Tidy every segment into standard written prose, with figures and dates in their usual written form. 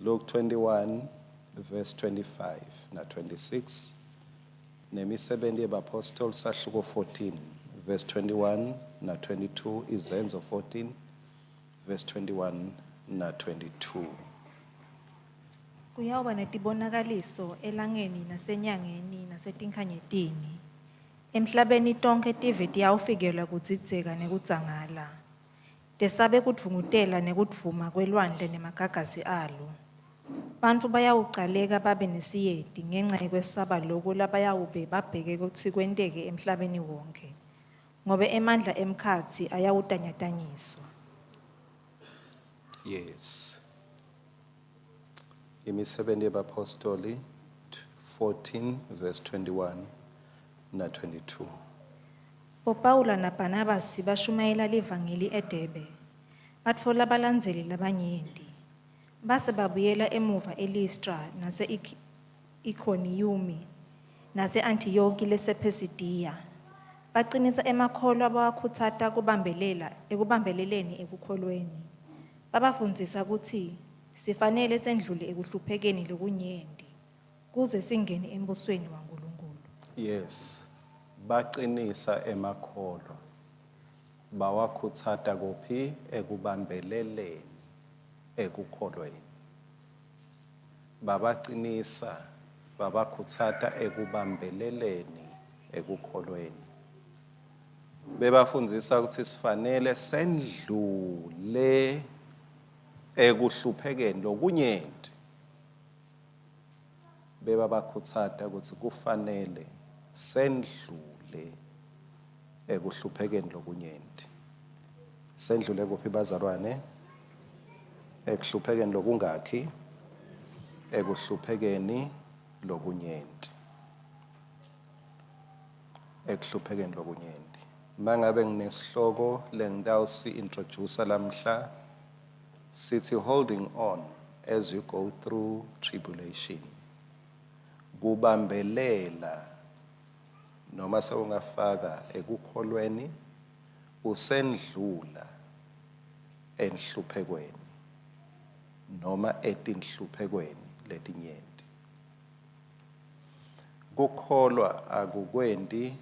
Luke 21 verse 25 na 26 nemisebenzi yabapostoli sahluko 14 verse 21 na 22 izenzo 14 verse 21 na 22. Kuyawuba netibonakaliso elangeni nasenyangeni nasetinkhanyetini. Emhlabeni tonke tive tiyawufikelwa kudzidzeka nekudzangala. Tesabe kudvungutela nekudvuma kwelwandle nemagagasi alo. Bantfu bayawucaleka babe nesiyeti ngenxa yekwesaba loku labayawube babheke kutsi kwenteke emhlabeni wonke. Ngobe emandla emkhatsi ayawutanyatanyiswa. Yes. Imisebenzi yabapostoli 14 verse 21 na 22. Paula na Barnabas bashumayela livangeli eDebe. Batfola balandzeli labanyenti. Base babuyela emuva eListra nase Ikoniyumi nase Antiyoki lesePhisidiya. Baqinisa emakholwa abawakhutsata ekubambeleleni ekukholweni. Babafundzisa kutsi sifanele sendlule ekuhluphekeni lokunyenti kuze singene embusweni waNkulunkulu. Yes. Baqinisa emakholwa. Bawakhutsata kuphi ekubambeleleni ekukholweni. Babaqinisa babakhutsata ekubambeleleni ekukholweni. Bebafundzisa ukuthi sifanele sendlule ekuhluphekeni lokunyenti. Bebabakhutsata ukuthi kufanele sendlule ekuhluphekeni lokunyenti. Sendlule kuphi bazalwane? Ekuhluphekeni lokungakhi? Ekuhluphekeni lokunyenti. Ekuhluphekeni lokunyenti. Mangabe nginesihloko lengitawusi introduce lamhla sithi holding on as you go through tribulation. Kubambelela noma sewungafaka ekukholweni usendlula enhluphekweni noma etinhluphekweni letinyenti. Kukholwa akukwendi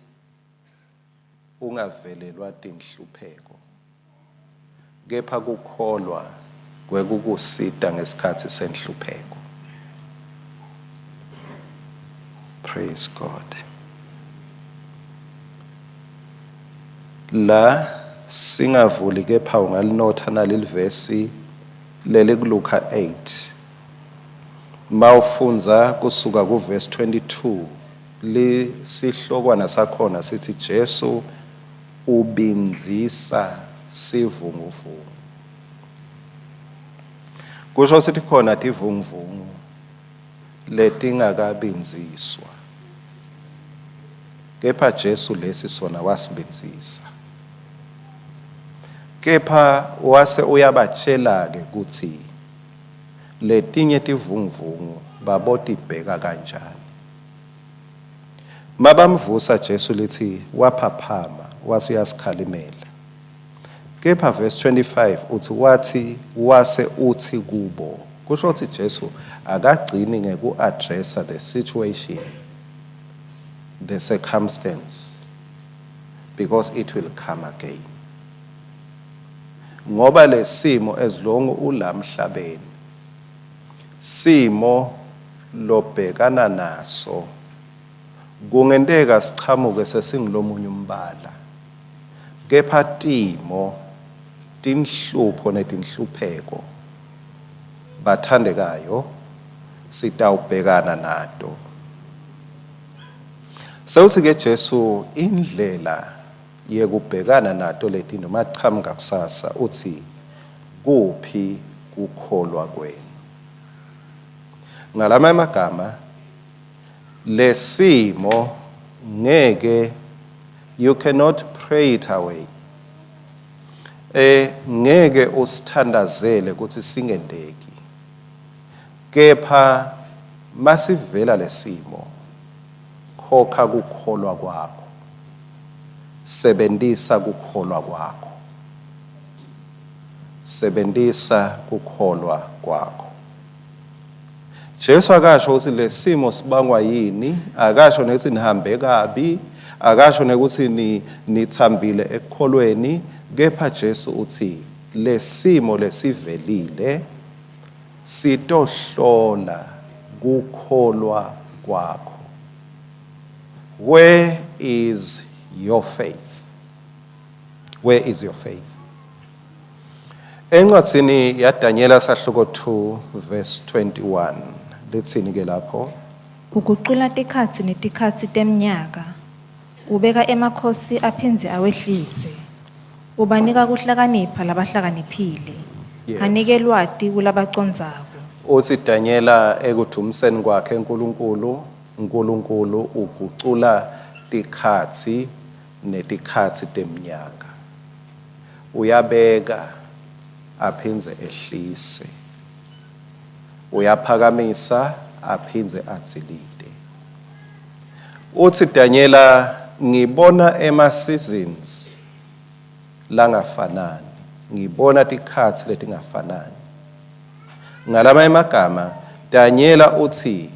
ungavelelwa tinhlupheko. Kepha kukholwa kwekukusita ngesikhathi senhlupheko. Praise God. La singavuli kepha ungalinotha naleli verse leli kuLuka 8. Mawufunza kusuka ku verse 22 li sihlokwana sakhona sithi Jesu ubinzisa sivunguvungu. Kusho sithi khona tivunguvungu letingakabinziswa. Kepha Jesu lesi sona wasibinzisa. Kepha wase uyabatshela-ke kuthi letinye tivunguvungu babotibheka kanjani. Mabamvusa Jesu lithi waphaphama wase uyasikhalimela. Kepha verse 25 uthi wathi wase uthi kubo. Kusho ukuthi Jesu akagcini ngeku-addressa the situation, the circumstance, because it will come again. Ngoba lesimo as long ulamhlabeni simo lobhekana naso kungenteka sichamuke sesingilomunye umbala. Kepha timo tinhlupho netinhlupheko bathandekayo sitawubhekana nato. Sewuthi ke Jesu indlela yekubhekana nato leti noma chamuka kusasa uthi kuphi kukholwa kwenu. Ngalama amagama lesimo ngeke, you cannot pray it away. Ngeke usithandazele ukuthi singendeki. Kepha masivela lesimo khokha kukholwa kwakho. Sebenzisa kukholwa kwakho. Sebenzisa kukholwa kwakho. Jesu akasho ukuthi lesimo sibangwa yini, akasho nethi nihambe kabi, akasho nekuthi nithambile ekukholweni, kepha Jesu uthi lesimo lesivelile sitohlola kukholwa kwakho. Where is your faith? Where is your faith? Encwadini yaDaniela sahluko 2 verse 21 lethini ke lapho? Uguqula tikhatsi netikhatsi temnyaka, ubeka emakhosi aphindze awehlise, ubanika kuhlakanipha labahlakaniphile, Yes. anike lwati kulabacondzako. Uthi Daniela ekudumiseni kwakhe uNkulunkulu ugucula tikhatsi netikhatsi temnyaka. Uyabeka aphindze ehlise. Uyaphakamisa aphindze adzilite. Uthi Daniela ngibona seasons langafanani. Ngibona tikhatsi letingafanani. Ngalama emagama Daniela uthi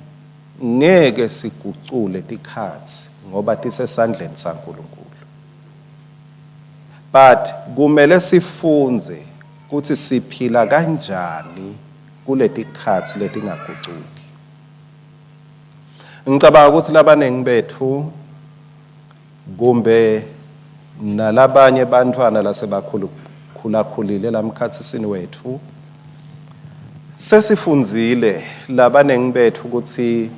ngeke sigucule tikhatsi ngoba tisesandleni saNkulunkulu. But kumele sifunze ukuthi siphila kanjani kuletikhatsi letingagucuki. Ngicabanga ukuthi labanengi bethu kumbe nalabanye bantwana lasebakhulakhulile lamkhatsisini wethu sesifunzile labanengi bethu ukuthi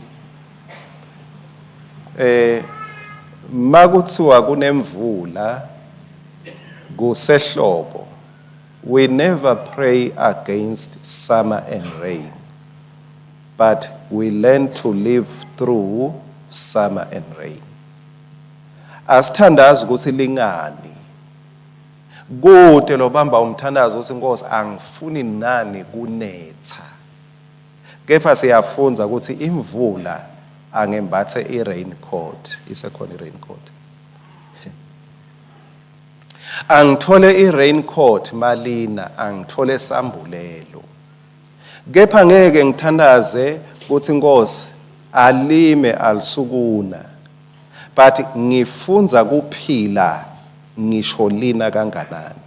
makuthiwa kunemvula kusehlobo, we never pray against summer and rain, but we learn to live through summer and rain. Asithandazi ukuthi lingani. Kude lobamba umthandazo ukuthi Nkosi angifuni nani kunetha. Kepha siyafunza ukuthi imvula angembathe i-raincoat, isekhona i-raincoat. Angithole i-raincoat malina, angithole sambulelo. Kepha ngeke ngithandaze ukuthi Nkosi alime alisukuna. But ngifunza kuphila ngisho lina kanganani.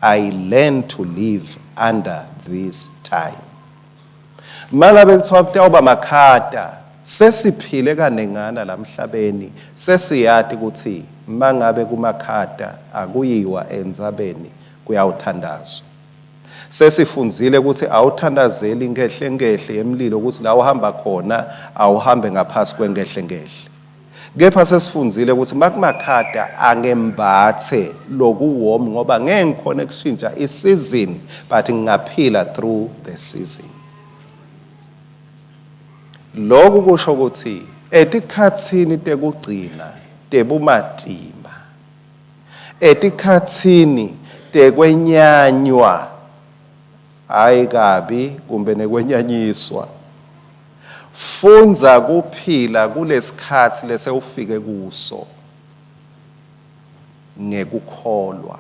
I learn to live under this time. Mangabe kuthiwa kutawuba makhata, sesiphile kanengana lamhlabeni, sesiyati ukuthi mangabe kumakhata akuyiwa endzabeni kuyawuthandazwa. Sesifunzile ukuthi awuthandazeli ngehle yemlilo ukuthi la uhamba khona awuhambe ngaphasi kwengehle. Kepha sesifunzile ukuthi makumakhata angembathe lokuwarm ngoba ngeke ngikhona kushintsha isizini but ngingaphila through the season. Lokhu kusho ukuthi etikhatsini tekugcina tebumatima, etikhatsini tekwenyanywa hayi kabi kumbe nekwenyanyiswa, funza kuphila kulesikhathi lese ufike kuso ngekukholwa,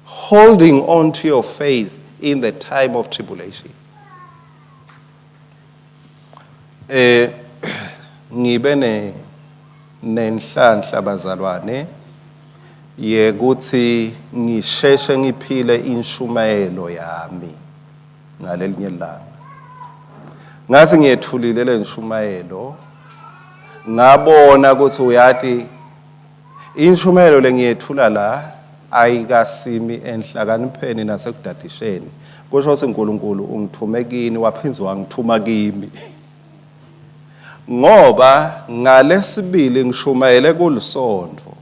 holding on to your faith in the time of tribulation. Ngibe nenhlanhla bazalwane yekuthi ngisheshe ngiphile inshumayelo yami ngalelinye ilanga. Ngathi ngiyethulile le nshumayelo ngabona ukuthi uyati inshumayelo lengiyethula la ayikasimi enhlakanipheni nasekudadisheni. Kusho ukuthi uNkulunkulu ungithume kini waphinza wangithuma kimi. Ngoba ngalesibili ngishumayele kulisondvo.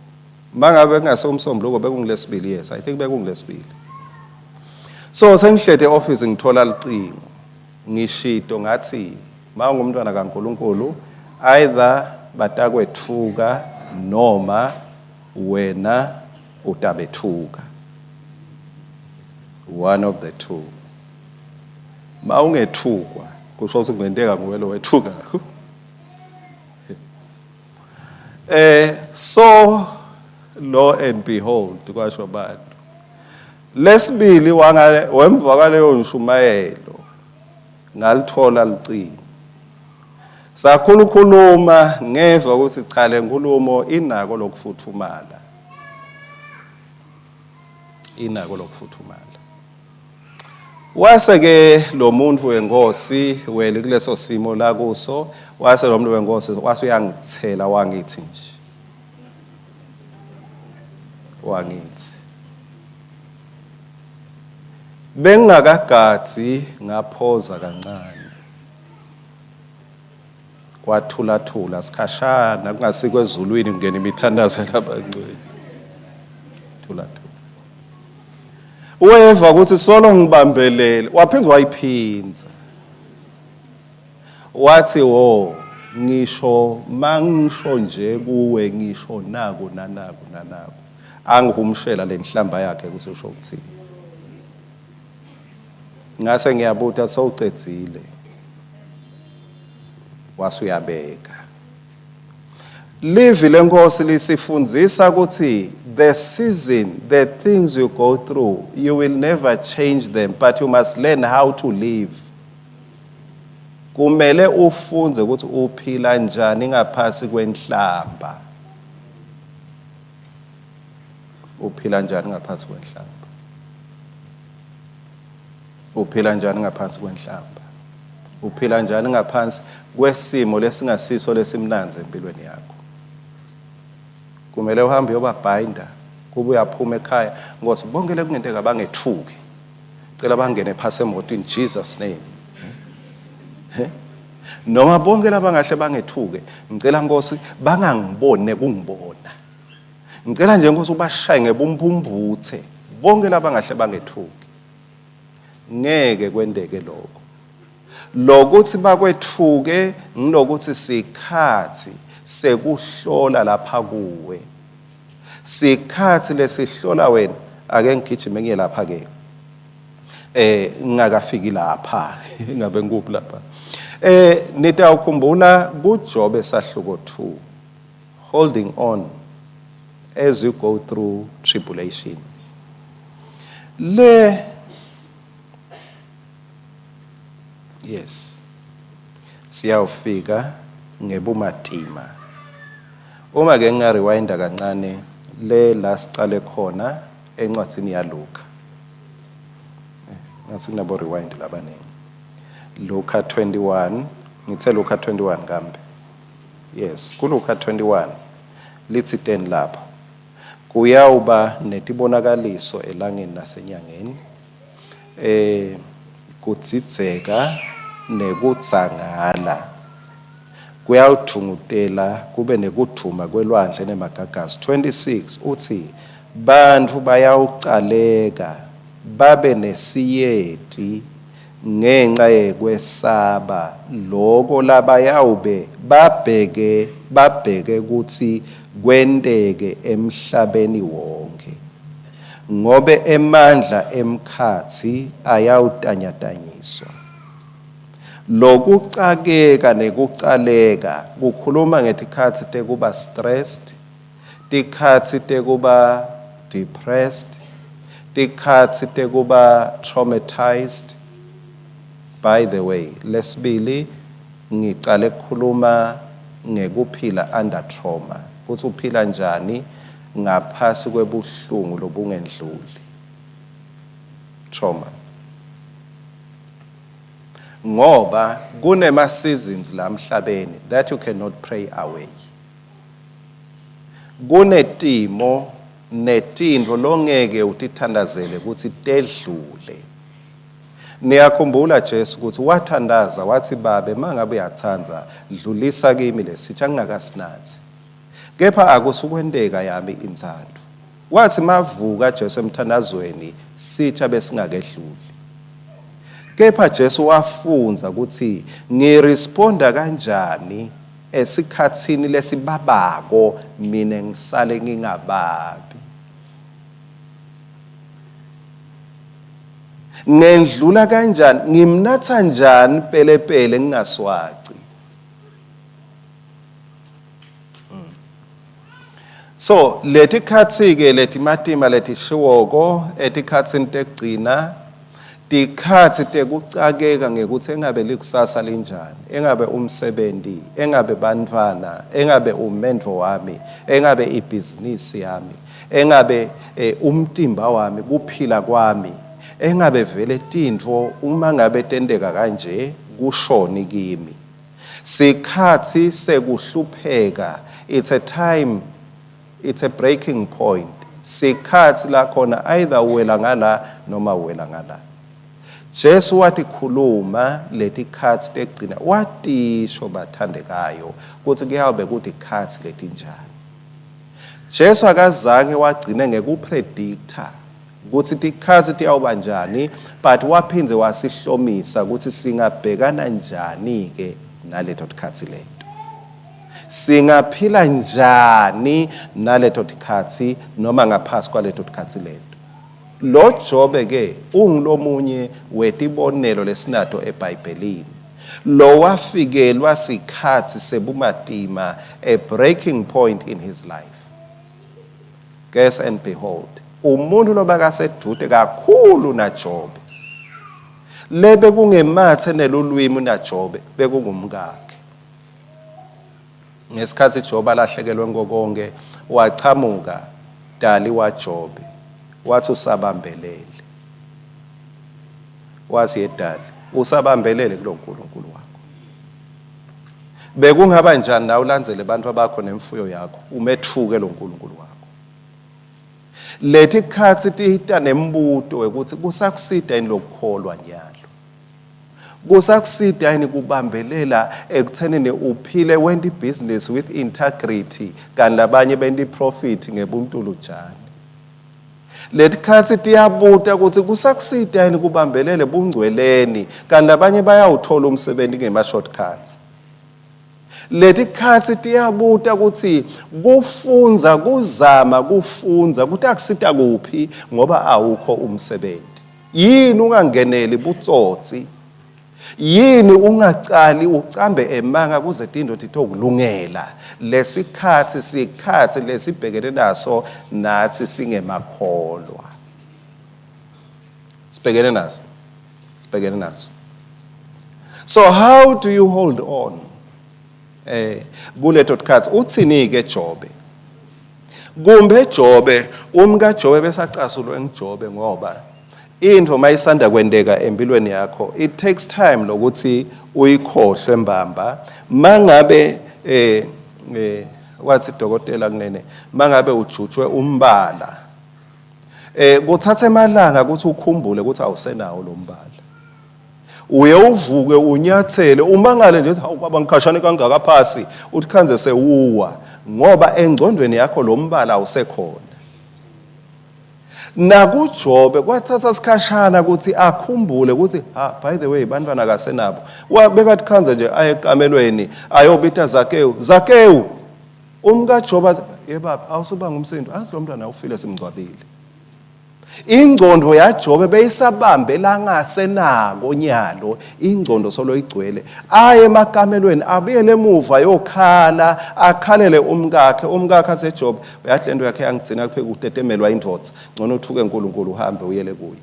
Mangabe ngasomsombuluko bekungilesibili, yes, I think bekungilesibili. So sengihlede office ngithola licingo. Ngishito ngathi mawungumntwana kaNkulunkulu either batakwethuka noma wena utabethuka, one of the two. Mawungethukwa kusho ukuthi kungenteka nguwe lo wethuka. So lo and behold kwasho abantu lesibili wemva kwaleyo nshumayelo ngalithola licingo. Sakhulukhuluma ngezwe ukuthi cha le nkulumo inako lokufuthumala. Inako lokufuthumala. Wase ke lo muntu wenkosi wele kuleso simo la kuso, wase lo muntu wenkosi wase uyangithela wangithi nje. Wangithi. Bengingakagazi ngaphoza kancane. Kwathula sikhashana kungasikwe ezulwini kungena imithandazo yabangcwele. Thula. Weva ukuthi solo ngibambelela waphinza wayiphinza. Wathi wo ngisho mangisho nje kuwe ngisho naku nanaku. Angihumshela lenhlamba yakhe ukuthi usho ukuthini. Ngase ngiyabuta sowucedzile. Wasuyabeka. Live lenkosi lisifundzisa ukuthi the season, the things you go through, you will never change them, but you must learn how to live. Kumele ufunze ukuthi uphila njani ngaphasi kwenhlamba. Uphila njani ngaphasi kwenhlamba. Uphila njani ngaphasi kwenhlamba. Uphila njani ngaphansi kwesimo lesingasiso lesimnanzi empilweni yakho. Kumele uhambe uyobabhinda kube uyaphuma ekhaya ngosi bongele kungenteka bangethuki. Cela bangene phase emotweni Jesus name. Noma bonke labangahle bangethuke, ngicela Nkosi bangangibone kungibona. Ngicela nje Nkosi ubashaye ngebumbumbuthe, bonke labangahle bangethuke. Ngeke kwendeke lokho. Lokuthi bakwethuke ngilokuthi sikhathi sekuhlola lapha kuwe. Sikhathi lesihlola wena ake ngigijime ngiye lapha ke. Ngingakafiki lapha ngabe ngikuphi lapha. Nitawukhumbula kuJob esahluko 2. Holding on as you go through tribulation. Yes. Siyawufika ngebumatima. Uma ke ngingarewinda kancane la sicale khona encwadini yaLuka. Ngasi kunabo rewind labanengi. Luka 21, ngithe Luka 21 kambe. Yes, kuLuka 21 lithi 10 lapha. Kuyawuba netibonakaliso elangeni nasenyangeni. Kutsitseka nekudzangala. Kuyawuthungutela kube nekuthuma kwelwandle nemagagasi. 26 uthi bantu bayawucaleka babe nesiyeti ngenxa yekwesaba lokho labayawube babheke ukuthi kwendeke emhlabeni wonke. Ngobe emandla emkhathi ayawutanyatanyiswa. Lokucakeka nekucaleka kukhuluma ngetikhathi tekuba stressed, tikhathi tekuba depressed, tikhathi tekuba traumatized. By the way, lesibili ngicale ukukhuluma ngekuphila under trauma. Ukuthi uphila njani ngaphasi kwebuhlungu lobungendluli. Trauma. Ngoba kunema seasons la emhlabeni that you cannot pray away. Kunetimo netindvo longeke utithandazele ukuthi tedlule. Niyakhumbula Jesu ukuthi wathandaza wathi babe mangabe uyathanza dlulisa kimi lesitsha ngingakasinathi. Kepha akusukwendeka yami inzalo. Wathi mavuka Jesu emthandazweni sitsha besingakedluli. Kepha Jesu wafunza ukuthi ngiresponda kanjani esikhatsini lesibabako mina ngisale ngingababi. Ngendlula kanjani ngimnatha njani pelepele ngingaswaci. So letikhatsi ke letimatima letishiwoko etikhatsini tekugcina tikhatsi tekucakeka ngekuthi engabe likusasa linjani, engabe umsebenzi, engabe bantfwana, engabe umendvo wami, engabe ibhizinisi yami, engabe umtimba wami, kuphila kwami, engabe vele tintfo uma ngabe tendeka kanje kushoni kimi. Sikhatsi sekuhlupheka, it's a time, it's a breaking point. Sikhatsi la khona either uwela ngala noma uwela ngala. Jesu wathi khuluma leti khatsi tekugcina, watisho bathandekayo kuthi kuyabe kuti khatsi letinjani. Jesu akazange wagcine ngekupredicta ukuthi tikhatsi tiyawuba njani, but waphindze wasihlomisa ukuthi singabhekana njani ke naleto tikhatsi leto. Singaphila njani naleto tikhatsi noma ngaphasi kwaleto tikhatsi leto. Lo Jobe ke ungilomunye wetibonelo lesinato eBhayibhelini. Lo wafikelwa sikhatsi sebumatima, a breaking point in his life. Guess and behold, umuntu lobakasedude kakhulu naJobe. Lebe kungemathe nelulwimi naJobe bekungumkakhe. Ngesikhathi Jobe alahlekelwe ngokonke, wachamuka dali waJobe. Wathi usabambelele. Wathi yedali, usabambelele kuloNkulunkulu wakho. Bekungaba njani na ulandzele abantu bakho nemfuyo yakho, umethuke lo nkulunkulu wakho. Leti khatsi tihita nembuto wekuthi kusakusida yini lokukholwa nyalo. Kusakusida yini kubambelela ekuthenini uphile went business with integrity kanti labanye bendi profit ngebuntulu njani. Leti khatsi tiyabuta ukuthi kusakusida yini kubambelele bungcweleni kanti labanye bayawuthola umsebenzi ngema shortcuts. Leti khatsi tiyabuta ukuthi kufunza kuzama kufunza ukuthi akusita kuphi ngoba awukho umsebenzi. Yini ungangeneli butsotsi? Yini ungacali ucambe emanga kuze tinto titokulungela? Lesikhatsi sikhatsi lesibhekene naso nathi singemakholwa. Sibhekene naso. Sibhekene naso. So how do you hold on? Kuleto tikhatsi uthini ke Jobe? Kumbe Jobe umka Jobe besacasulwe ngiJobe ngoba into mayisanda kwendeka empilweni yakho, it takes time lokuthi uyikhohlwe mbamba. Mangabe wathi dokotela kunene, mangabe ujutshwe umbala, kuthatha emalanga ukuthi ukhumbule ukuthi awusenawo lo mbala. Uye uvuke unyathele umangale nje hawu kwaba ngikhashane kangaka phasi uthi khanze sewuwa ngoba engcondweni yakho lo mbala awusekhona. NakuJobe kwathatha isikhashana ukuthi akhumbule ukuthi by the way bantwana kasenabo. Wabekathi khanze nje aye ekamelweni ayobita Zakewu. Umka Jobe yebaba awusuba ngumsindo azi lo mntwana ufile simgcwabile. Ingcondo yaJobe beyisabambela ngasenako nyalo, ingcondo solo igcwele. Aye emakamelweni abuyele emuva yokhala, akhalele umkakhe aseJobe. Uyathi lento yakhe yangigcina kuphela ukutetemelwa indvodza. Ngcono uthuke uNkulunkulu uhambe uyele kuye.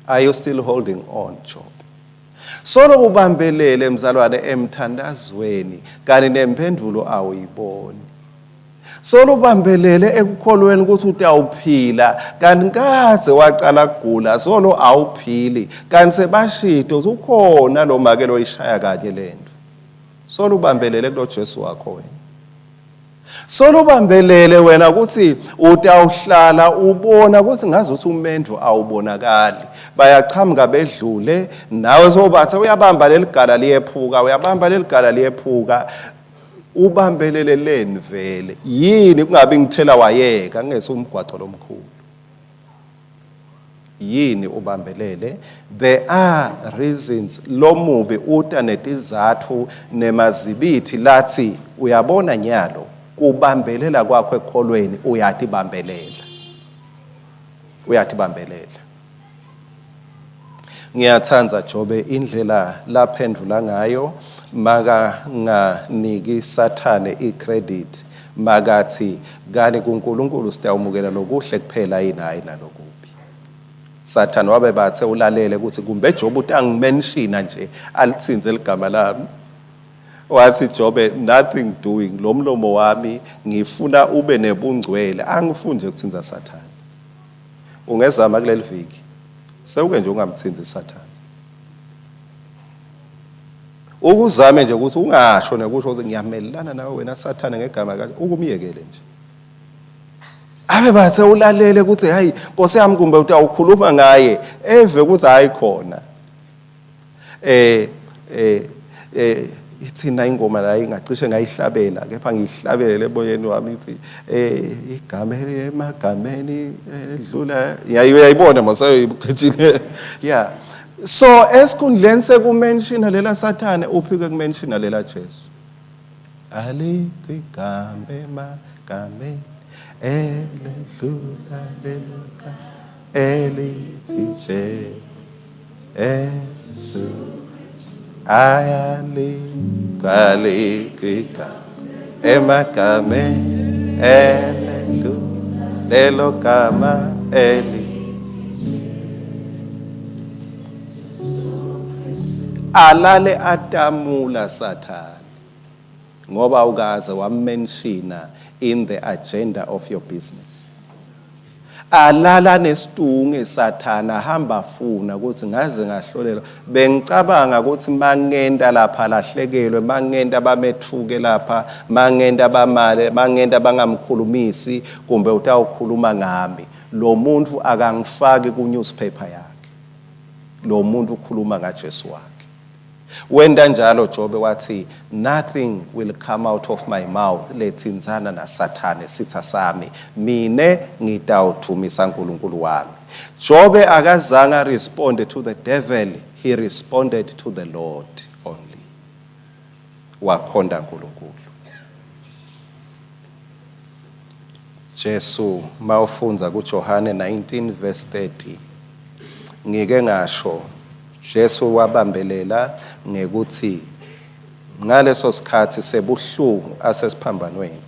Are you still holding on, Job? Solo ubambelele mzalwane emthandazweni kanti nemphendulo awuyiboni. Solo ubambelele ekukholweni ukuthi utawuphila kanti nkaze wacala kugula solo awuphili kanti sebashito ukhona lo makelo oyishaya kanye lento. Solo ubambelele kulo Jesu wakho wena. Solo ubambelele wena ukuthi utawuhlala ubona ukuthi ngazi ukuthi umendo awubonakali. Bayachamuka bedlule nawe sobatha uyabamba leligala liyephuka, uyabamba leligala liyephuka. Ubambelele leni vele yini kungabe ngithela wayeka ngese umgwaco lomkhulu. Yini ubambelele? There are reasons lomubi uta netizathu nemazibithi lathi uyabona nyalo kubambelela kwakho ekholweni uyatibambelela. Uyatibambelela. Ngiyathanza Jobe indlela laphendula ngayo. Maga nganiki Sathane icredit magathi ngani kuNkulunkulu sitawumukela lokuhle kuphela yini hayi nalokubi. Sathane wabe bathe ulalele ukuthi kumbe Job uthi angimenshina nje alithinze ligama lami. Wathi Job, nothing doing, lo mlomo wami ngifuna ube nebungcwele, angifuni nje ukuthinza Sathane. Ungezama kuleli viki sewuke nje ungamthinzi Sathane. Ukuzame nje ukuthi ungasho nekusho ukuthi ngiyamelana nawe wena Sathane ngegama kanje, ukumyekele nje. Abe bathe ulalele ukuthi hayi Nkosi yami kumbe uthi awukhuluma ngaye eve ukuthi hayi khona. Ithina ingoma la ingacishe ngayihlabela kepha ngiyihlabelele emoyeni wami ithi igama emagameni edlula yayibona masayibukhetshile. Yeah. So esikhundleni sekumenshina lela Sathane uphike kumenshina lela Jesu. Alikigama emagameni edlula leloka elithi Jesu. Alikigama emagameni edlula lelogama elithi alale atamula Sathane ngoba ukaze wamenshina in the agenda of your business. Alala nestunge Sathane ahamba funa ukuthi ngaze ngahlolela bengicabanga ukuthi mangenda lapha lahlekelwe mangenda bamethuke lapha mangenda bamale mangenda bangamkhulumisi kumbe utawukhuluma ngami. Lo muntu akangifaki ku newspaper yakhe. Lo muntu ukhuluma ngaJesu wakhe. Wenda njalo Job wathi nothing will come out of my mouth lethinzana na Sathane sitha sami mine ngitawuthumisa uNkulunkulu wami. Job akazanga respond to the devil, he responded to the Lord only. Wakhonda uNkulunkulu. Jesu mawufunza kuJohane 19 verse 30 ngike ngasho Jesu wabambelela ngekuthi ngaleso sikhathi sebuhlungu asesiphambanweni.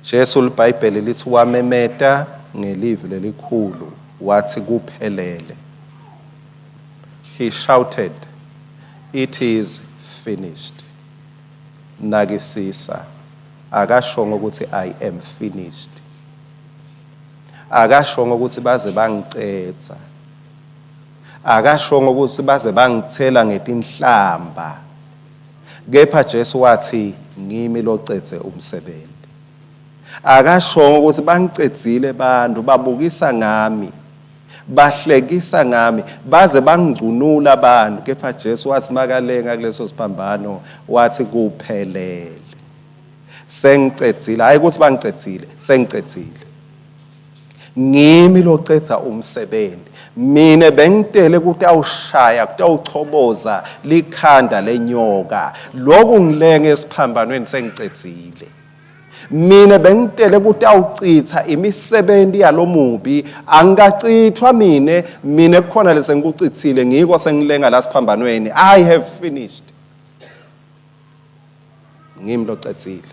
Jesu iBhayibheli lithi wamemeta ngelizwi lelikhulu wathi kuphelele. He shouted, it is finished. Nakisisa akashongo ukuthi I am finished. Akashongo ukuthi baze bangicetha. Akashongo ukuthi baze bangithela ngetinhlamba. Kepha Jesu wathi ngimi locethe umsebenzi. Akashongo ukuthi bangicedzile bantu babukisa ngami bahlekisa ngami baze bangicunula abantu. Kepha Jesu wathi makalenga kuleso siphambano wathi kuphelele. Sengicedzile hayi ukuthi bangicedzile sengicedzile. Ngimi locetha umsebenzi. Mine bengitele ukuthi awushaya ukuthi awuchoboza likhanda lenyoka lokhu ngilenge esiphambanweni sengicedzile. Mine bengitele ukuthi awucitha imisebenzi yalomubi angacithwa mine kukhona lesengikucithile ngiko sengilenga la siphambanweni. I have finished. Ngimi locedzile.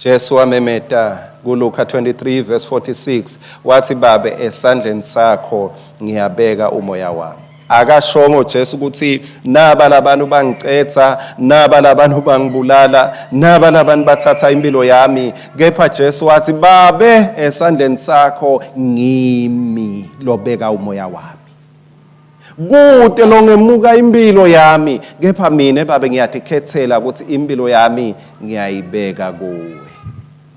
Jesu wamemeta kuLuka 23 verse 46 wathi babe esandleni sakho ngiyabeka umoya wami. Akashongo Jesu ukuthi naba labantu bangicetha naba labantu bangibulala naba labantu bathatha impilo yami. Kepha Jesu wathi babe esandleni sakho ngimi lobeka umoya wami. Kude lo ngemuka impilo yami kepha mina babe ngiyatikhethela ukuthi impilo yami ngiyayibeka kuwe.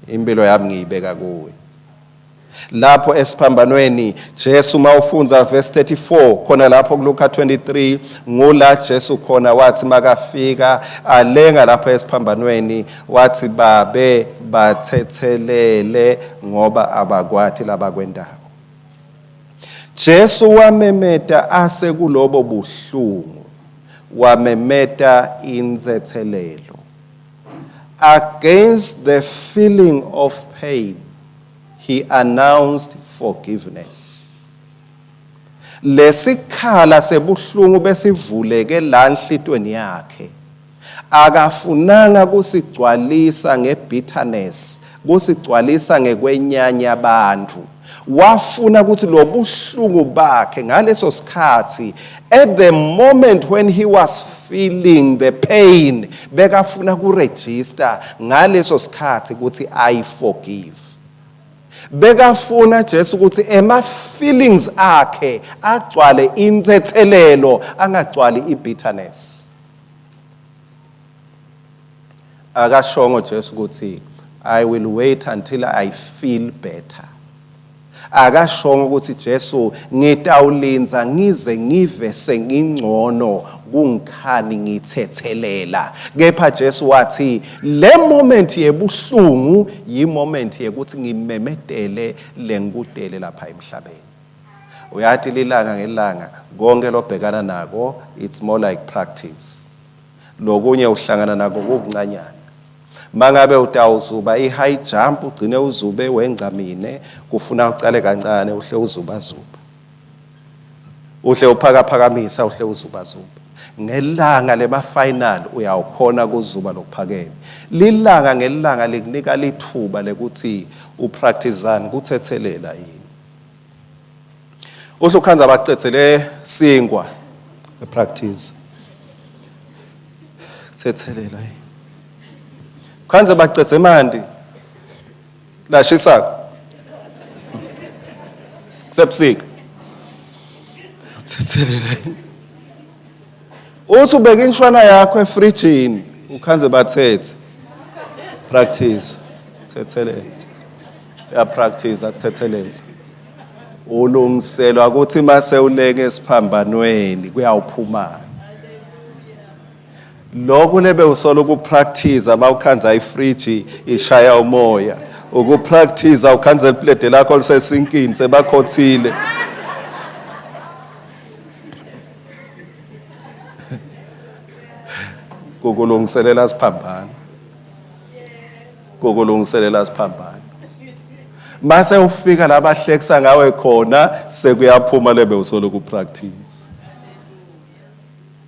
Impilo yami ngiyibeka kuwe. Lapho esiphambanweni Jesu mawufunza verse 34 khona lapho kuLuka 23 ngola Jesu khona wathi makafika alenga lapho esiphambanweni wathi babe bathethelele ngoba abakwathi labakwendawo. Jesu wamemeta ase kulobo buhlungu wamemeta inzethelelo. Against the feeling of pain, he announced forgiveness. Lesikhala sebuhlungu besivuleke la enhlitweni yakhe. Akafunanga kusigcwalisa ngebitterness, kusigcwalisa ngekwenyanya abantu. wafuna ukuthi lobuhlungu bakhe ngaleso sikhathi, at the moment when he was feeling the pain, bekafuna kuregister ngaleso sikhathi ukuthi I forgive. Bekafuna Jesu ukuthi ema feelings akhe agcwale insethelelo, angagcwali ibitterness. Akashongo Jesu ukuthi I will wait until I feel better. Akashongo ukuthi Jesu ngitawulinza ngize ngive sengingcono kungikhani ngithethelela. Kepha Jesu wathi le moment yebuhlungu yi moment yekuthi ngimemedele lengudele lapha emhlabeni. Uyathi lilanga ngelanga konke lobhekana nako, it's more like practice. Lokunye uhlangana nako okuncanyana. Mangabe utawuzuba i-high jump ugcine uzube wengcamine, kufuna ucale kancane uhle uzuba-zuba. Uhle uphakaphakamisa uhle uzuba-zuba. Ngelanga lema-final uyawukhona kuzuba lokuphakeme. Lilanga ngelanga likunika lithuba lekuthi upracticezani kuthethelela yini. Uhle ukhanza abacethele singwa practice. Kuthethelela yini. Khanze bacethe mandi la shisa sepsika uthethelela uthi ubeka inshwana yakho efrijini ukhanze bathethe practice thethelela ya practice akuthethelela ulungiselwa ukuthi mase uleke esiphambanweni kuyawuphuma. Lokho lebe usolo kupractice abawukhanza ifriji ishaya umoya, ukupractice awukhanza iplate lakho lisesinkini sebakhothile. Kukulungiselela siphambana. Kukulungiselela siphambana. Mase ufika la bahlekisa ngawe khona sekuyaphuma lebe usolo kupractice.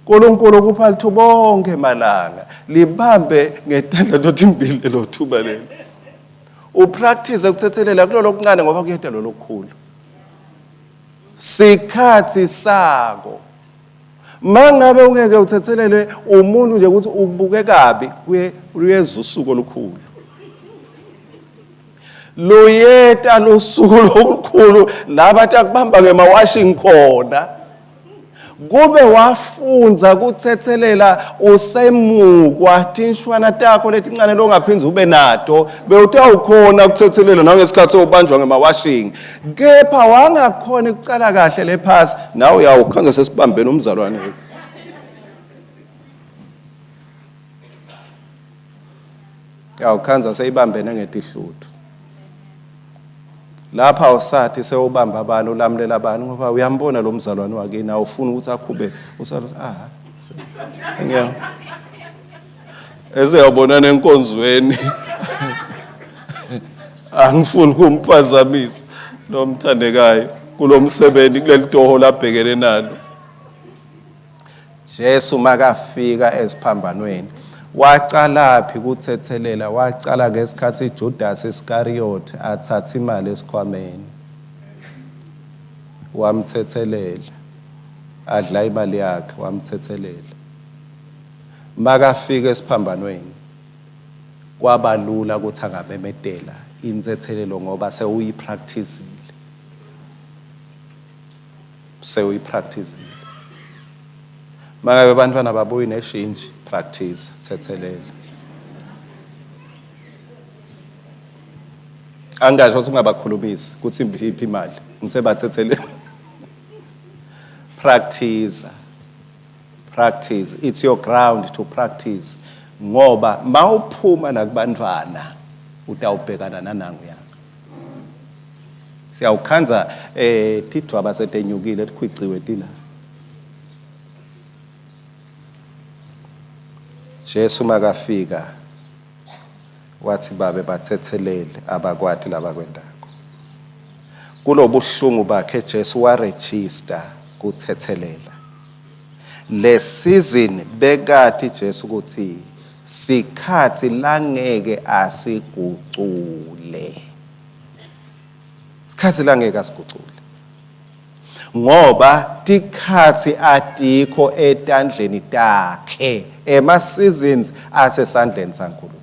Nkulunkulu kupha lithuba bonke malanga libambe ngetandla lotimbili lo thuba lelo. Upractice ukuthethelela kulolo okuncane ngoba kuyeda lo lokukhulu. Sikhathi sako. Mangabe ungeke uthethelele umuntu nje ukuthi ubuke kabi kuyeza usuku olukhulu. Luyeta losuku olukhulu labathi akubamba ngemawashing khona. Kube wafunza kuthethelela usemukwa tinshwana takho letincane longaphindza ube nato bewutawukhona kuthethelela nangesikhathi ubanjwa ngemawashing. Kepha wangakhona ukucala kahle lephasi nawe uyawukhanza sesibambeni umzalwane. Uyawukhanza seyibambene ngetihluthu. Lapha usathi sewubamba abantu ulamulela abantu ngoba uyambona lo mzalwane wakini awufuni ukuthi akhube usalo ngiya ezeyabona nenkonzweni angifuni kumphazamisa lo mthandekayo kulomsebenzi kuleli toho labhekene nalo. Jesu makafika esiphambanweni wacalaphi kuthethelela, wacala ngesikhathi Judas Iscariot athatha imali esikhwameni wamthethelela, adla imali yakhe wamthethelela. Makafika esiphambanweni kwabalula ukuthi angabemedela insethelelo ngoba sewuyipracticeile. Mangabe abantwana babuyi neshinji practice thethelela. Angasho ukuthi ungabakhulumisi kuthi imphi imali ngithe bathethelela. Practice, it's your ground to practice ngoba mawuphuma nakubantwana utawubhekana nanangu yakho. Siyawukhanza tidwaba setenyukile likhwiciwe tina. Jesu makafika wathi babe bathethelele abakwati labakwendako. Kulobuhlungu bakhe Jesu waregister kuthethelela. Le season bekati Jesu ukuthi sikhathi langeke asigucule. sikhatsi langeke asigucule ngoba tikhatsi atikho etandleni takhe ema-seasons asesandleni saNkulunkulu.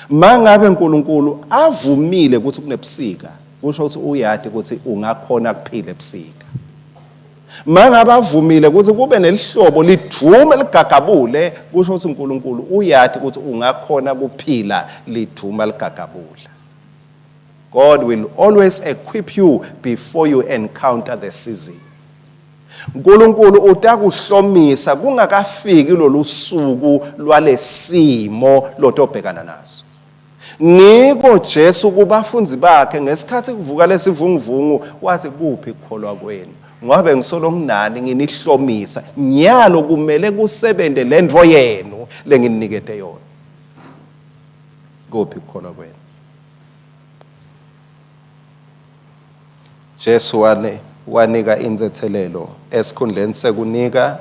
Mangabe uNkulunkulu avumile ukuthi kunebusika kusho ukuthi uyati ukuthi ungakhona kuphila ebusika. Mangabe avumile ukuthi kube nelihlobo liduma ligagabule kusho ukuthi uNkulunkulu uyati ukuthi ungakhona kuphila liduma ligagabula. God will always equip you before you encounter the season. uNkulunkulu utakuhlomisa kungakafiki lolu suku lwalesimo lotobhekana naso. Ngiko Jesu kubafundi bakhe ngesikhathi kuvuka lesivunguvungu wathi kuphi ukukholwa kwenu ngoba ngisolo nginani nginihlomisa nyalo kumele kusebende lendvo yenu lenginikete yona. Kuphi ukukholwa kwenu. Jesu wanika inzethelelo esikhundleni sekunika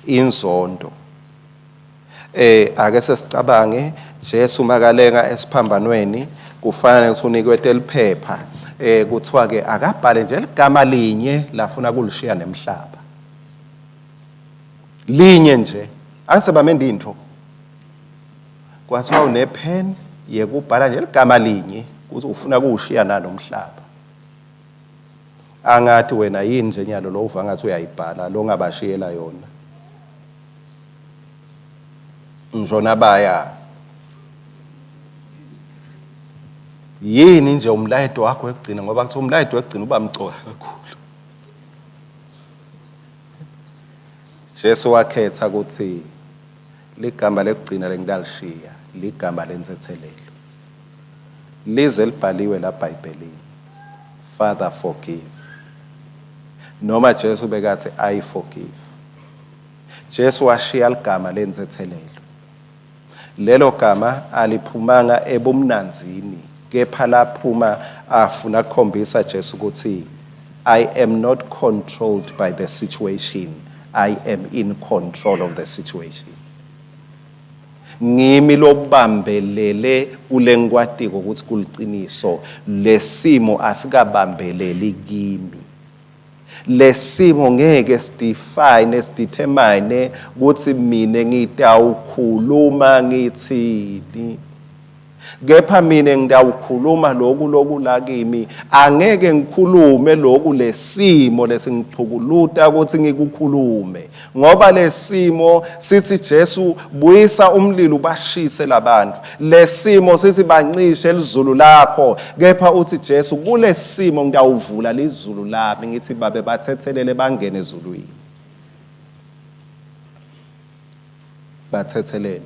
inzondo. Ake sesicabange Jesu makalenga esiphambanweni kufanele ukuthi unikwe teliphepha kuthiwa ke akabhale nje igama linye lafuna kulishiya nemhlaba. Linye nje angisebamende into. Kwathiwa unepen yekubhala nje igama linye ukuthi ufuna kushiya nanomhlaba. Angathi wena yini nje nyalo lo uva ngathi uyayibhala lo ngabashiyela yona. Njona baya yini nje umlayeto wakho wekugcina ngoba kuthi umlayeto wekugcina uba mcoka kakhulu. Jesu wakhetha ukuthi ligama lekugcina lengidalishiya ligama lenzethelelo. Lize libhaliwe la eBhayibhelini. Father forgive. Noma Jesu bekathi I forgive. Jesu washiya igama lenzethelelo. Lelo gama aliphumanga ebumnanzini kepha laphuma afuna ukukhombisa Jesu ukuthi I am not controlled by the situation, I am in control of the situation. Ngimi lobambelele kule ngikwatiko ukuthi kuliciniso lesimo asikabambeleli kimi. Lesimo ngeke sidefine sidetermine ukuthi mina ngitawukhuluma ngithini. Kepha mina ngidawukhuluma lokhu la kimi angeke ngikhulume lokhu lesimo lesingichukuluta ukuthi ngikukhulume ngoba lesimo sithi Jesu buyisa umlilo ubashise labantu. Lesimo sithi bancishe elizulu lakho kepha uthi Jesu kulesimo ngidawuvula lizulu lami ngithi babe bathethelele bangene ezulwini. Bathethelele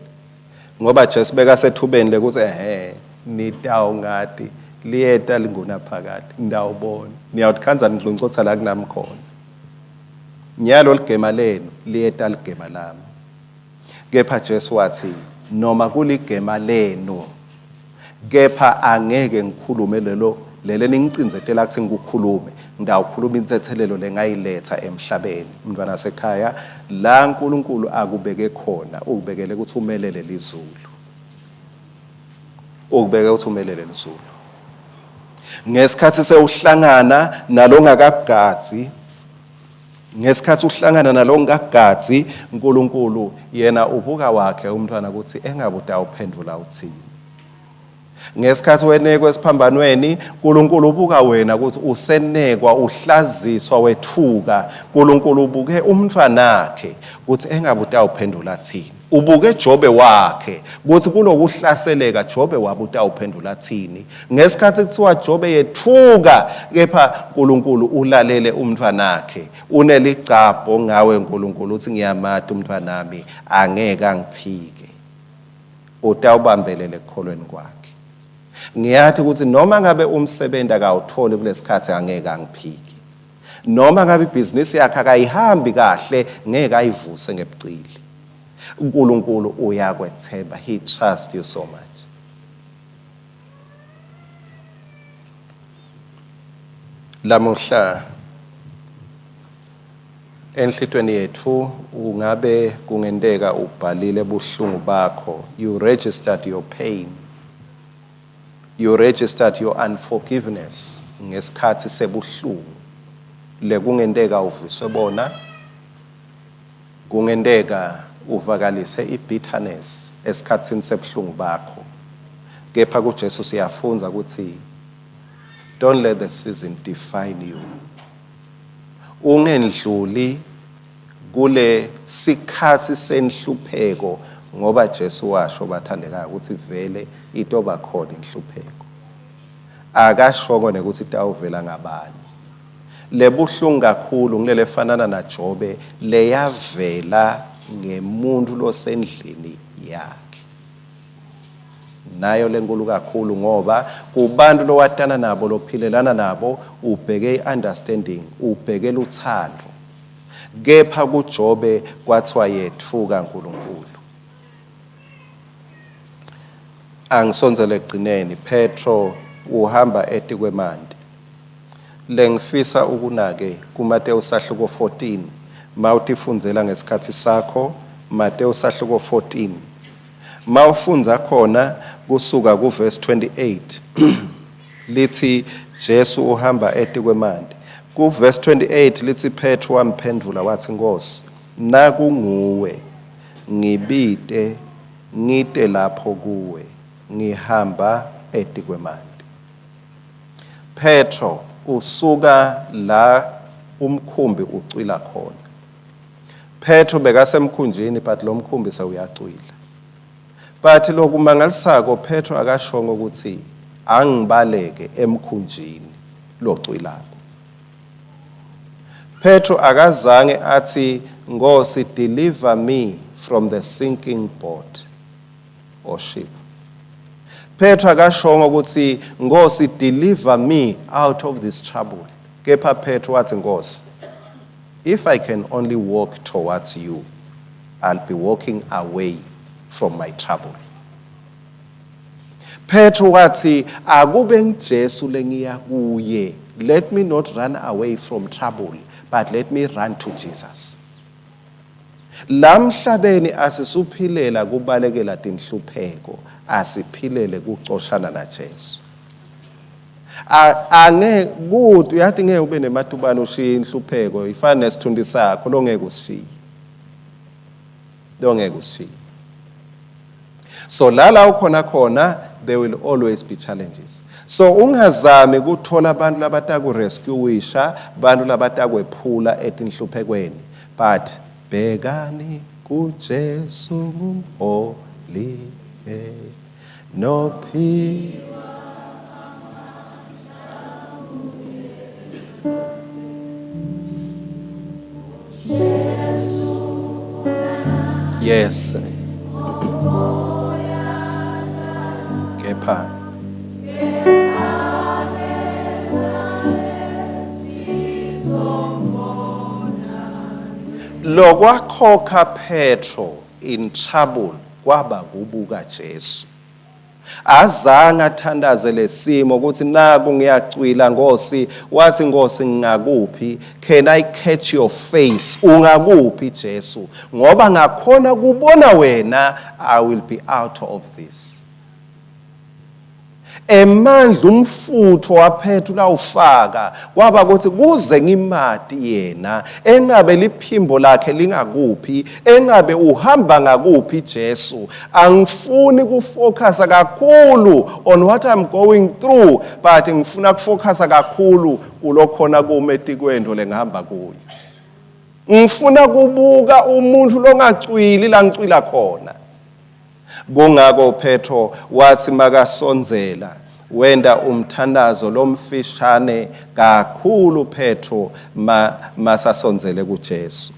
ngoba Jesu beka sethubeni lekuthi nitawo ngati liyeta lingona phakathi ngidawubona niyawuthi kanjani ngicocotha la kunami khona nyalo ligema lenu liyeta ligema lami. Kepha Jesu wathi noma kuligema lenu kepha angeke ngikhulume lele ningicinzetela ukuthi ngikukhulume ngidawukhuluma insethelelo lengayiletha emhlabeni. Mntwana wasekhaya la uNkulunkulu akubeke khona ukubekele ukuthi umelele lizulu. Ukubeke ukuthi umelele lizulu. Ngesikhathi sewuhlangana nalongakagadzi ngesikhathi uhlangana nalongakagadzi uNkulunkulu yena ubuka wakhe umntwana ukuthi engabe utawuphendula uthini. Ngesikhathi wenekwe esiphambanweni uNkulunkulu ubuka wena ukuthi usenekwa uhlaziswa wethuka. uNkulunkulu ubuke umntwanakhe ukuthi engabe utawuphendula thini. Ubuke Jobe wakhe ukuthi kulokuhlaseleka Jobe wabe utawuphendula thini. Ngesikhathi kuthiwa Jobe yethuka kepha uNkulunkulu ulalele umntwanakhe. Unelicapho ngawe uNkulunkulu uthi ngiyamata umntwanami angeke angiphike. Utawubambelele ekukholweni kwakhe. Ngiyathi ukuthi noma ngabe umsebenzi akawutholi kulesikhathi angeke angiphike. Noma ngabe ibhizinisi yakhe akayihambi kahle ngeke ayivuse ngebucili. uNkulunkulu uyakwethemba. He trusts you so much. Lamuhla enhlitweni yethu ungabe kungendeka ubhalile buhlungu bakho. You registered your pain. you registered your unforgiveness ngesikhathi sebuhlungu le kungendeka uviswe bona kungendeka uvakalise ibitterness esikhatsini sebuhlungu bakho kepha kuJesu siyafunza ukuthi don't let the season define you ungendluli kule sikhathi senhlupheko ngoba Jesu washo bathandekayo ukuthi vele itoba khona inhlupheko akashoko nekuthi tawuvela ngabani lebuhlungu kakhulu ngilele fanana na Jobe leyavela ngemuntu losendlini yakhe nayo lenkulu kakhulu ngoba kubantu lowatana nabo lophilelana nabo ubheke understanding ubheke uthando kepha kuJobe kwathiwa yethuka uNkulunkulu angisonzele egcineni Petro uhamba etikwemandi lengifisa ukunake kuMateyu sahluko 14 mawutifundzela ngesikhathi sakho Mateyu sahluko 14 mawufunza khona kusuka kuverse 28 lithi Jesu uhamba etikwemandi kuverse 28 lithi Petro wamphendula wathi Nkosi nakunguwe ngibite ngite lapho kuwe ngihamba etikwemandi Petro usuka la umkhumbi ucwila khona Petro bekasemkhunjini but lo mkhumbi sewuyacwila but lokumangalisako Petro akashongo ukuthi angibaleke emkhunjini locwilako Petro akazange athi Nkosi deliver me from the sinking boat or ship Petro akashongo ukuthi Nkosi deliver me out of this trouble kepha Petro wathi Nkosi if I can only walk towards you I'll be walking away from my trouble Petro wathi akube ngiJesu lengiya kuye let me not run away from trouble but let me run to Jesus lamhlabeni asisuphilela kubalekela tinhlupheko asiphilele kucoshana naJesu ange kuthi uyathi ngeke ube nematubane ushiye inhlupheko ifana nesithundi sakho longeke ushiye so lala ukhona khona there will always be challenges so ungazami ukuthola abantu labataku rescueisha abantu labataku ephula etinhluphekweni but begani kuJesu ngumholi no peace yes kepha lokwakhokha Petro in trouble kwaba kubuka Jesu azange athandaze lesimo ukuthi naku ngiyacwila Nkosi wathi Nkosi ngingakuphi can I catch your face ungakuphi Jesu ngoba ngakhona kubona wena I will be out of this emandla umfutho waPetro lawufaka kwaba ukuthi kuze ngimati yena engabe liphimbo lakhe lingakuphi engabe uhamba ngakuphi Jesu angifuni kufocus kakhulu on what I'm going through but ngifuna kufocus kakhulu kulokhona kumetikwendo lengihamba kuyo ngifuna kubuka umuntu longacwili la ngicwila khona kungako Petro wathi makasonzela wenda umthandazo lomfishane kakhulu Petro masasonzele kuJesu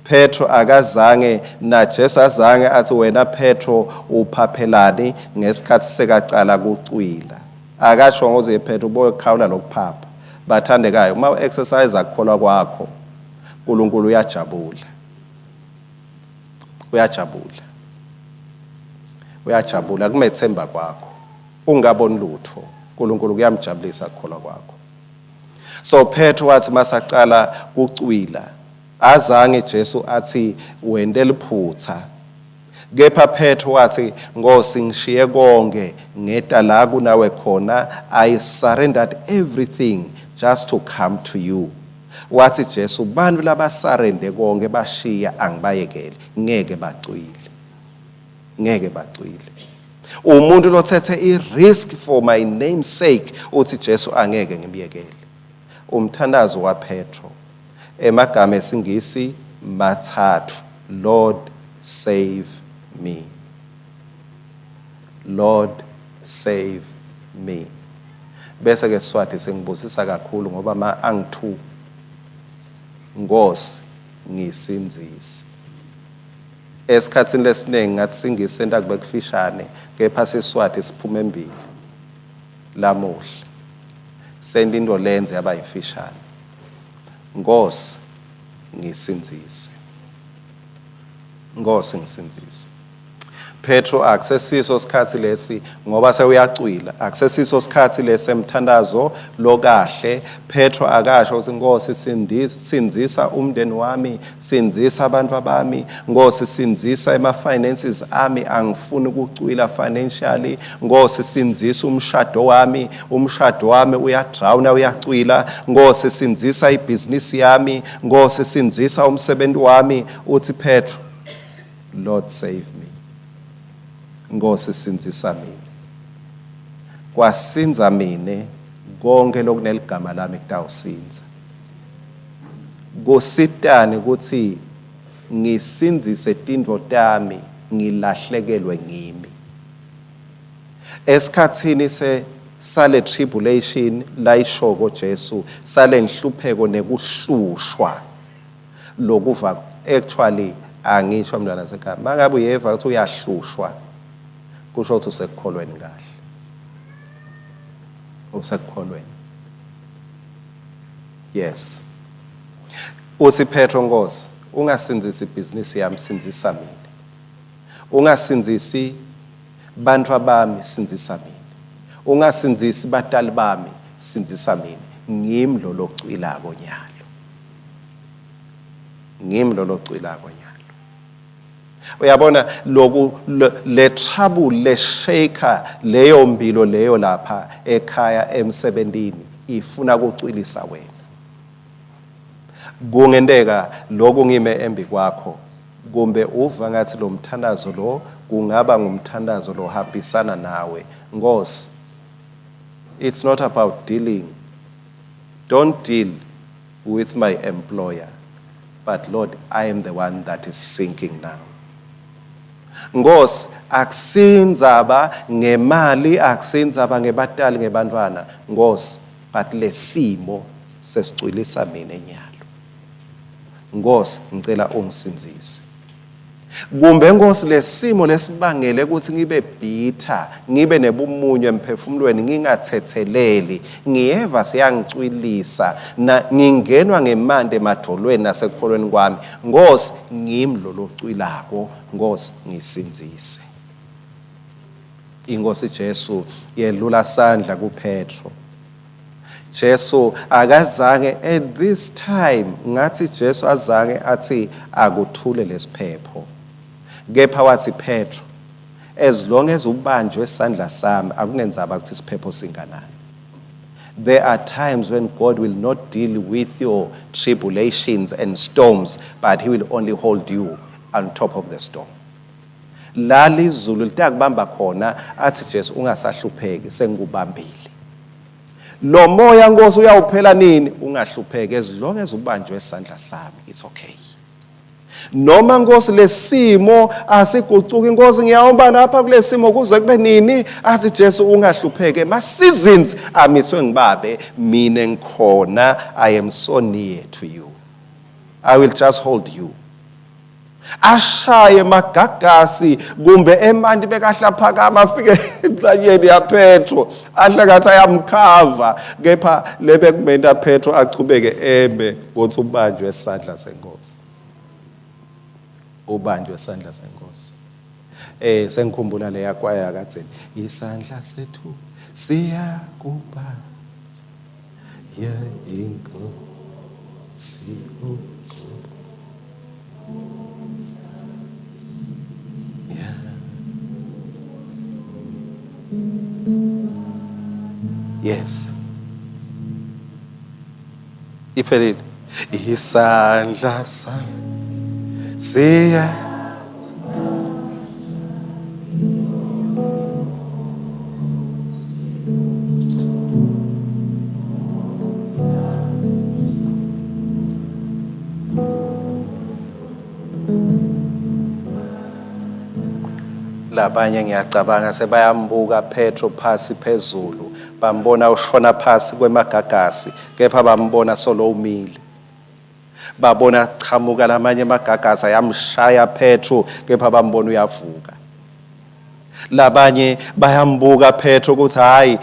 Petro akazange na Jesu azange athi wena Petro uphaphelani ngesikhathi sekacala kucwila akasho ngoze Petro bokhawula lokuphapha bathandekayo uma exercise akukholwa kwakho uNkulunkulu uyajabula kumethemba kwakho ungaboni lutho uNkulunkulu kuyamjabulisa ukukholwa kwakho so Petro wathi masacala kucwila azange Jesu athi wende liphutha Kepha Petro wathi, Nkosi ngishiye konke ngeta la kunawe khona, I surrendered everything just to come to you. Wathi Jesu, bantu labasarende konke bashiya angibayekele, ngeke bacwile. Ngeke bacwile. Umuntu lothethe i-risk for my name's sake, uthi Jesu angeke ngimyekele. Umthandazo waPetro emagama esingisi mathathu, Lord save me. Lord save me. Bese ke Swati sengibusisa kakhulu ngoba ma angithu Nkosi ngisinzise. Esikhatsini lesiningi ngathi singisenta kube kufishane, kepha SiSwati siphuma embili lamuhla. Senda into lenze yaba yifishane. Nkosi ngisinzise. Nkosi ngisinzise. Petro akusesiso sikhathi lesi ngoba sewuyacwila, akusesiso sikhathi lesi emthandazo lokahle. Petro akasho ukuthi Nkosi sinzisa umndeni wami, sinzisa abantu abami, Nkosi sinzisa ema-finances ami, angifuni ukucwila financially, Nkosi sinzisa umshado wami uyadrawuna uyacwila, Nkosi sinzisa ibhizinisi yami, Nkosi sinzisa umsebenzi wami. Uthi Petro, Lord save me. Nkosi sinzisa mina. Kwasinza mine konke lokuneligama lami kutawusinza. Kusitani ukuthi ngisinzise tindvo tami ngilahlekelwe ngimi. Esikhathini sale tribulation la ishoko Jesu sale nhlupheko nekuhlushwa lokuva actually angisho mntwana sekhaya mangabe uyeva ukuthi uyahlushwa kusho ukuthi usekukholweni kahle. Usekukholweni. Yes. Uthi Petro, Nkosi ungasinzisi ibhizinisi yami, sinzisa mina. Ungasinzisi bantu abami, sinzisa mina. Ungasinzisi batali bami, sinzisa mina. Ngimi lo locwilako nyalo. Ngimi lo locwilako nyalo. Uyabona le trouble le shaker leyo mbilo leyo lapha ekhaya emsebentini ifuna ukucwilisa wena. Kungenteka lokhu ngime embi kwakho kumbe uva ngathi lo mthandazo lo kungaba ngumthandazo lo hambisana nawe. Nkosi, it's not about dealing. Don't deal with my employer, but Lord, I am the one that is sinking now. Nkosi, akusinzaba ngemali, akusinzaba ngebatali ngebantwana, Nkosi, but lesimo sesicwilisa mina enyalo. Nkosi, ngicela ungisinzise. Kumbe Nkosi lesimo lesibangele ukuthi ngibe bitter, ngibe nebumunyu emphefumulweni, ngingathetheleli, ngiyeva siyangicwilisa, ngingenwa ngemande emadolweni nasekukholweni kwami. Nkosi, ngimi lo locwilako, Nkosi ngisinzise. Inkosi Jesu yelula sandla kuPetro. Jesu akazange at this time ngathi Jesu azange athi akuthule lesiphepho. Kepha wathi Petro, as long as ubanjwe esandla sami akunenzaba ukuthi isiphepho singanani. There are times when God will not deal with your tribulations and storms, but he will only hold you on top of the storm. Lali izulu litakubamba khona athi Jesu ungasahlupheki sengikubambile. Lo moya Nkosi uyawuphela nini? Ungahlupheki as long as ubanjwe esandla sami, it's okay. Noma Nkosi lesimo asigucuki, Nkosi ngiyahamba lapha kulesimo kuze kube nini? Athi Jesu ungahlupheke. Ma seasons amiswe ngibabe, mina ngikhona, I am so near to you. I will just hold you. Ashaye magagasi kumbe emanti bekahlaphakama afike ensanyeni ya Petro ahle ngathi ayamkhava, kepha lebe kumenta Petro achubeke eme ukuthi ubanjwe esandla senkosi. Ubanjwe esandla senkosi. Sengikhumbula le yakwaya yakatheni, isandla sethu siyakuba ya inkosi. Yeah. Yes. Iphelile. Isandla sami siya. Labanye ngiyacabanga sebayambuka Petro phasi phezulu, bambona ushona phasi kwemagagasi, kepha bambona solo umile. Babona chamuka lamanye amagagasi ayamshaya Petro, kepha bambona uyavuka. Labanye bayambuka Petro ukuthi hayi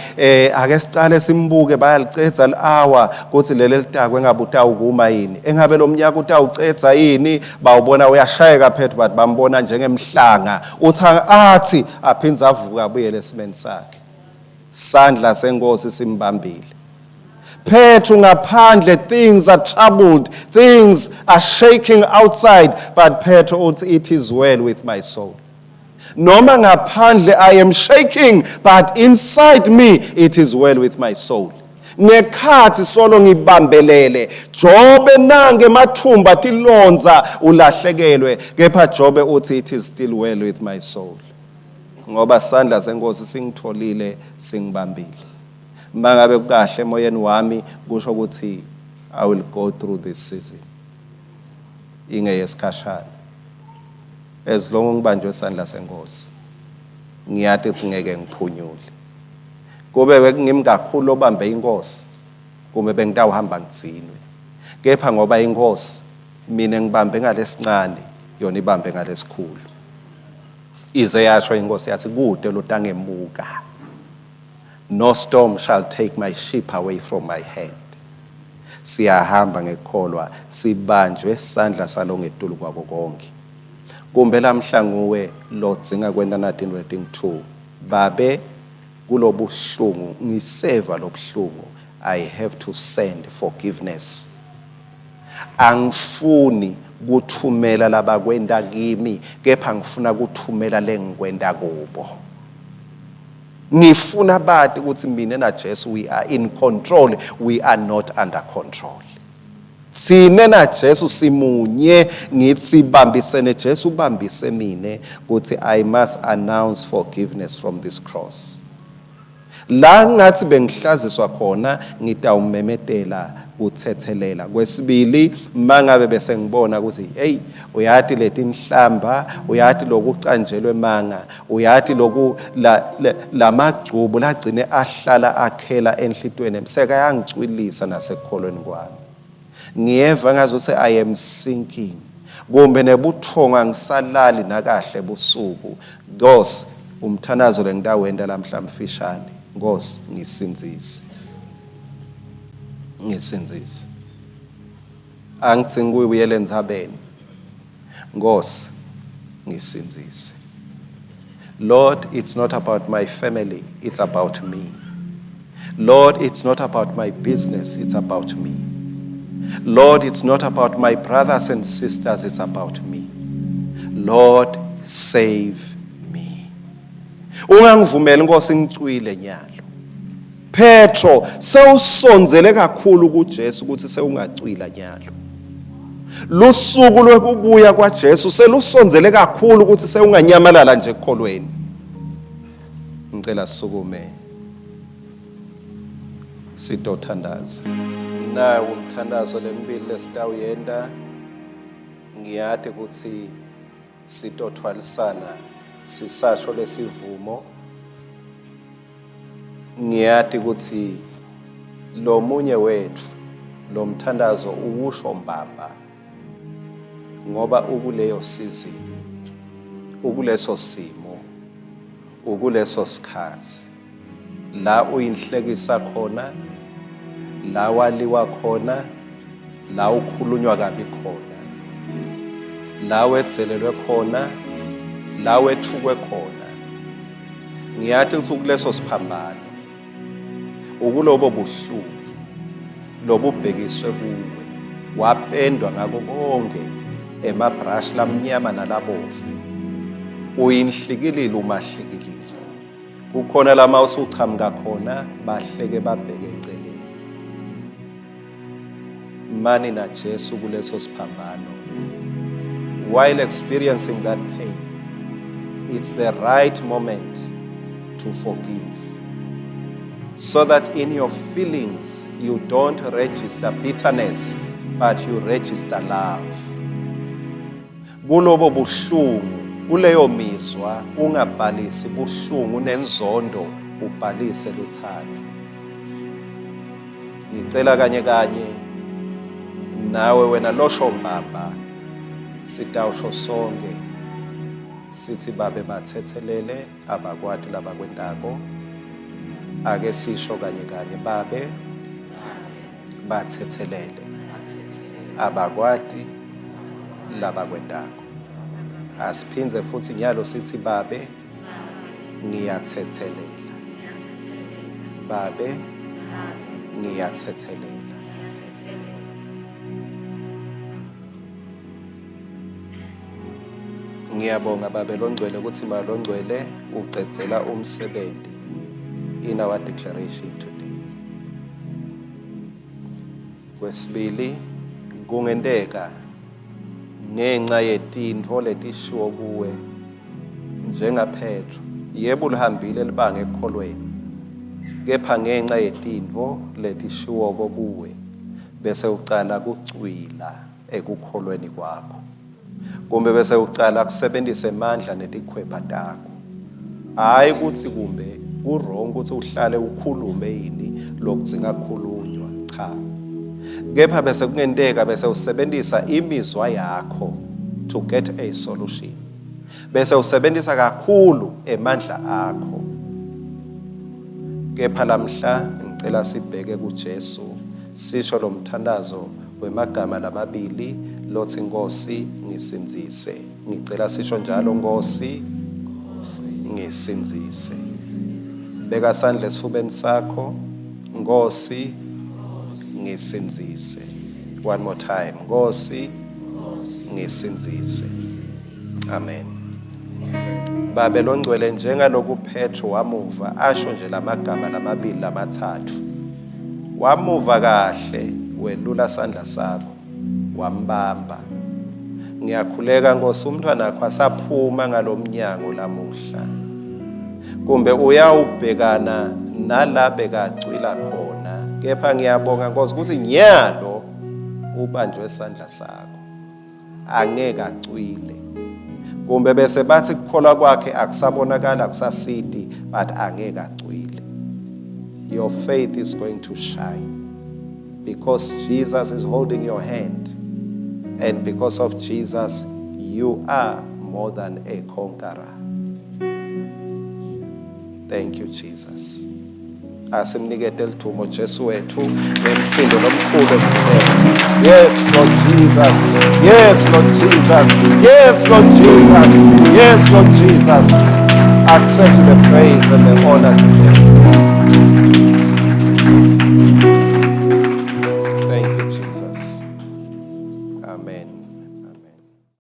ake sicale simbuke bayalicetha le-hour ukuthi leli litakwe engabe utawukuma yini, engabe lo mnyaka utawucetha yini. Bawubona uyashayeka Petro, but bambona njengemhlanga uthi athi aphindze avuka abuyele esimeni sakhe. Sandla senkosi simbambile Petro ngaphandle, things are troubled, things are shaking outside, but Petro uthi it is well with my soul. Noma ngaphandle I am shaking, but inside me it is well with my soul. Ngekhathi solo ngibambelele, Jobe nange mathumba tilonza ulahlekelwe, kepha Jobe uthi it is still well with my soul. Ngoba sandla senkosi singitholile singibambile. Mangabe kukahle emoyeni wami kusho ukuthi I will go through this season. Ingeyesikhashana. As long ngibanjwe isandla senkosi, ngiyathi ukuthi ngeke ngiphunyule. Kube ngimi kakhulu obambe inkosi, kumbe bengitawuhamba ngidzinwe. Kepha ngoba inkosi mina ngibambe ngalesincane, yona ibambe ngalesikhulu. Ize yasho inkosi yathi kude lo tangemuka. No storm shall take my ship away from my hand. Siyahamba ngekholwa, sibanjwe isandla salo ngetulu kwabo konke. Kumbe lamhla nguwe lo dzinga kwenta nathi wedding 2 babe kulobuhlungu ngiseva lobuhlungu, I have to send forgiveness. Angifuni kuthumela labakwenda kimi, kepha ngifuna kuthumela lengikwenda kubo. Ngifuna bathi ukuthi mina na Jesu we are in control, we are not under control. Sine na Jesu simunye, ngithi sibambisene Jesu ubambise mine ukuthi I must announce forgiveness from this cross. La ngathi bengihlaziswa khona ngitawumemetela uthethelela. Kwesibili mangabe bese ngibona ukuthi hey uyathi leti inhlamba, uyathi lokucanjelwe manga, uyathi loku lamagcubu lagcine ahlala akhela enhlitweni emseka yangicwilisa nasekholweni kwami. Ngiyeva ngazuthi I am sinking. Kumbe nebuthonga ngisalali nakahle busuku. Nkosi umthanazo lengidawenda lamhla mfishane. Nkosi ngisinzise. Ngisinzise. Angitsingi uyele ndzabeni. Nkosi ngisinzise. Lord, it's not about my family, it's about me. Lord, it's not about my business, it's about me. Lord, it's not about my brothers and sisters, it's about me. Lord, save me. Ungangivumeli Nkosi ngicwile nyalo. Petro sewusonzele kakhulu kuJesu ukuthi sewungacwila nyalo. Lusuku lokubuya kwaJesu selusonzele kakhulu ukuthi sewunganyamalala nje ekholweni. Ngicela sisukume sitothandaza. Na umthandazo lemibili lesitawuyenda ngiyathi ukuthi sitothwalisana sisasho lesivumo. Ngiyathi ukuthi lo munye wethu lo mthandazo ukusho mbamba ngoba ukuleyo season, ukuleso simo, ukuleso sikhathi la uyinhlekisa khona, la waliwa khona, la ukhulunywa kabi khona, la wetzelelwe khona, la wethukwe khona. Ngiyathi ukuthi kuleso siphambano, ukulobo buhlungu lobubhekiswe kuwe, wapendwa ngako konke emabrush lamnyama nalabovu, uyinhlikilile umahlikilile. kukhona lama usuchamuka khona bahleke babheke eceleni. Mani na Jesu kuleso siphambano. While experiencing that pain, it's the right moment to forgive. So that in your feelings, you don't register bitterness, but you register love. Kulobo buhlungu, kuleyo mizwa, ungabhalisi buhlungu nenzondo, ubhalise luthando. Ngicela kanye kanye, nawe wena losho mbamba, sitawusho sonke, sithi babe bathethelele abakwati labakwendako. Ake sisho kanye kanye, babe bathethelele abakwati labakwendako. Asiphinze futhi nyalo sithi babe ngiyathethelela. Babe ngiyathethelela. Ngiyabonga babe longcwele ukuthi malongcwele uqedzela umsebenzi in our declaration today. Kwesibili, kungendeka ngenxa yetintfo letishiwo kuwe njengaPetro, yebo ulihambile libanga ekukholweni, kepha ngenxa yetintfo letishiwo kuwe bese ucala kucwila ekukholweni kwakho, kumbe bese ucala kusebenzisa amandla netikhwepha takho. Hayi ukuthi kumbe kurong ukuthi uhlale ukhulume yini lokudzinga khulunywa, cha. Kepha bese kungendeka bese usebenzisa imizwa yakho to get a solution. Bese usebenzisa kakhulu emandla akho. Kepha lamhla ngicela sibheke kuJesu, sisho lo mthandazo wemagama lamabili lothi Nkosi ngisinzise. Ngicela sisho njalo, Nkosi ngisinzise. Beka sandle esifubeni sakho, Nkosi ngisinzise. One more time, Nkosi ngisinzise. Amen. Babe longcwele njengaloku Petro wamuva asho nje lamagama lamabili lamathathu. Wamuva kahle, welula sandla sakho, wambamba. Ngiyakhuleka Nkosi umntwana wakho asaphuma ngalomnyango lamuhla. Kumbe uyawubhekana nala bekacwila khona, kepha ngiyabonga Nkosi ukuthi nyalo ubanjwe esandla sakho, angeke acwile. Kumbe bese bathi kukholwa kwakhe akusabonakala, akusasidi, but angeke acwile. Your faith is going to shine because Jesus is holding your hand, and because of Jesus you are more than a conqueror. Thank you, Jesus. Asimnikete lithumo Jesu wethu ngemsindo nomkhulu ekugcineni. Yes, Lord Jesus. Yes, Lord Jesus. Yes, Lord Jesus. Yes, Lord Jesus. Accept the praise and the honor today.